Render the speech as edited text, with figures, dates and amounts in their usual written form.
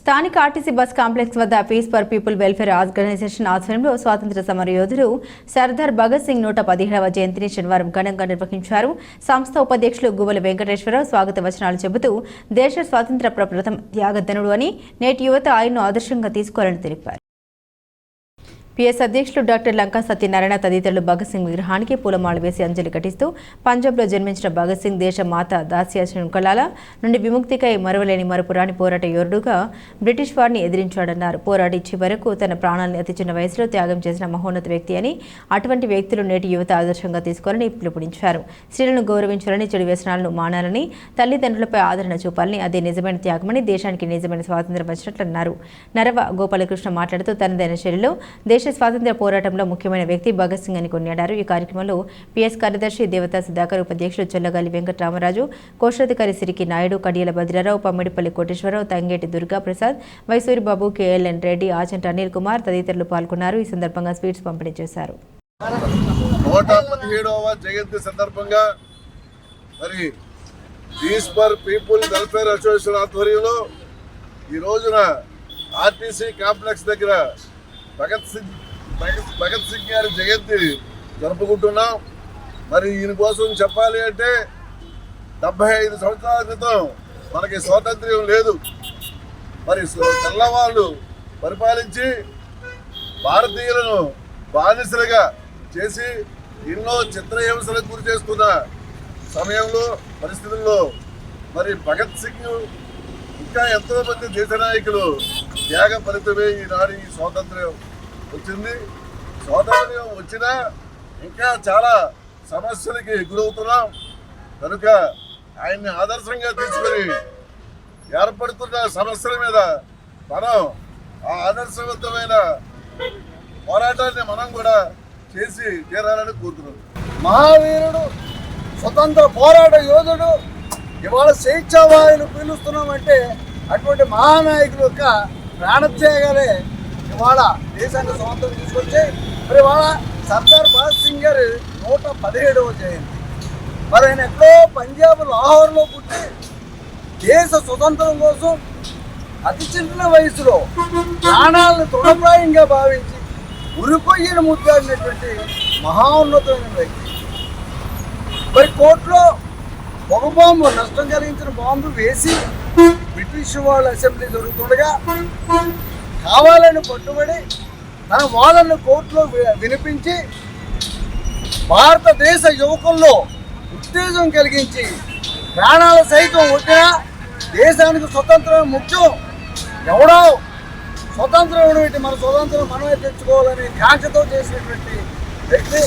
స్థానిక RTC bus complex వద్ద peace for people welfare organisation ఆధ్వర్యంలో స్వాతంత్ర సమర యోధుడు సర్దార్ భగత్ సింగ్ 117వ జయంతిని శనివారం ఘనంగా నిర్వహించారు. సంస్థ ఉపాధ్యక్షులు గువ్వల వెంకటేశ్వరరావు స్వాగత వచనాలు చెబుతూ దేశ స్వాతంత్ర ప్రథమ త్యాగధనుడు అని నేటి యువత ఆయన్ను ఆదర్శంగా తీసుకోవాలని తెలిపారు. పిఎస్ అధ్యక్షులు డాక్టర్ లంకా సత్యనారాయణ తదితరులు భగత్ సింగ్ విగ్రహానికి పూలమాల వేసి అంజలి ఘటిస్తూ పంజాబ్లో జన్మించిన భగత్ సింగ్ దేశ మాత దాస్య శృంఖలాల నుండి విముక్తికై మరవలేని మరపురాని పోరాట యోధుడుగా బ్రిటిష్ వారిని ఎదిరించాడన్నారు. పోరాడి చివరకు తన ప్రాణాలను అతి చిన్న వయసులో త్యాగం చేసిన మహోన్నత వ్యక్తి అని, అటువంటి వ్యక్తులు నేటి యువత ఆదర్శంగా తీసుకోవాలని పిలుపునిచ్చారు. స్త్రీలను గౌరవించాలని, చెడు వ్యసనాలను మానాలని, తల్లిదండ్రులపై ఆదరణ చూపాలని, అదే నిజమైన త్యాగమని, దేశానికి నిజమైన స్వాతంత్ర్యం వచ్చినట్లన్నారు. నరవ గోపాలకృష్ణ మాట్లాడుతూ తనదైన శైలిలో దేశ స్వాతంత్ర్య పోరాటంలో ముఖ్యమైన వ్యక్తి భగత్ సింగ్ అని కొనియాడారు. ఈ కార్యక్రమంలో పిఎస్ కార్యదర్శి దేవతా సుధాకర్, ఉపాధ్యక్షులు చొల్లగాలి వెంకటరామరాజు, కోశాధికారి సిరికి నాయుడు, కడియల భద్రారావు, పమ్మిడిపల్లి కోటేశ్వరరావు, తంగేటి దుర్గా ప్రసాద్, వైసూరిబాబు, కేఎల్ఎన్ రెడ్డి, ఆచంట అనిల్ కుమార్ తదితరులు పాల్గొన్నారు. ఈ సందర్భంగా స్వీట్స్ పంపిణీ చేశారు. 117వ జయంతి సందర్భంగా మరి peace for people welfare association ఆధ్వర్యంలో ఈ రోజున ఆర్టీసీ కాంప్లెక్స్ దగ్గర భగత్ సింగ్ గారి జయంతి జరుపుకుంటున్నాం. మరి ఈయన కోసం చెప్పాలి అంటే 75 సంవత్సరాల క్రితం మనకి స్వాతంత్ర్యం లేదు. మరి తెల్లవాళ్ళు పరిపాలించి భారతీయులను బానిసలుగా చేసి ఎన్నో చిత్రహింసలకు గురి చేస్తున్న సమయంలో పరిస్థితుల్లో మరి భగత్ సింగ్ ఇంకా ఎంతో మంది దేశ నాయకులు త్యాగ ఫలితమే ఈనాడు ఈ స్వాతంత్ర్యం వచ్చింది. స్వాతంత్ర్యం వచ్చినా ఇంకా చాలా సమస్యలకి గురవుతున్నాం. కనుక ఆయన్ని ఆదర్శంగా తీసుకొని ఏర్పడుతున్న సమస్యల మీద మనం ఆ ఆదర్శవంతమైన పోరాటాన్ని మనం కూడా చేసి తీరాలని కోరుతున్నాం. మహావీరుడు, స్వతంత్ర పోరాట యోధుడు, ఇవాళ స్వేచ్ఛావాయులు పీలుస్తున్నామంటే అటువంటి మహానాయకుల యొక్క ప్రాణత్యాగాలే ఇవాళ దేశాన్ని స్వాతంత్రం తీసుకొచ్చాయి. మరి ఇవాళ సర్దార్ భగత్ సింగ్ గారి 117వ జయంతి. మరి ఆయన ఎక్కడో పంజాబ్ లాహోర్లో పుట్టి దేశ స్వతంత్రం కోసం అతి చిన్న వయసులో ప్రాణాలను తృణప్రాయంగా భావించి ఉరికొయ్యను ముద్దాడినటువంటి మహోన్నతమైన వ్యక్తి. మరి కోర్టులో ఒక బాంబు నష్టం కలిగించిన బాంబు వేసి బ్రిటిష్ వాళ్ళ అసెంబ్లీ జరుగుతుండగా కావాలని పట్టుబడి తన వాదనను కోర్టులో వినిపించి భారతదేశ యువకుల్లో ఉత్తేజం కలిగించి ప్రాణాల సైతం ఒట్టినా దేశానికి స్వతంత్రం ముఖ్యం, ఎవడో స్వతంత్రం మన స్వతంత్రం మనమే తెచ్చుకోవాలని కాంక్షతో చేసినటువంటి వ్యక్తి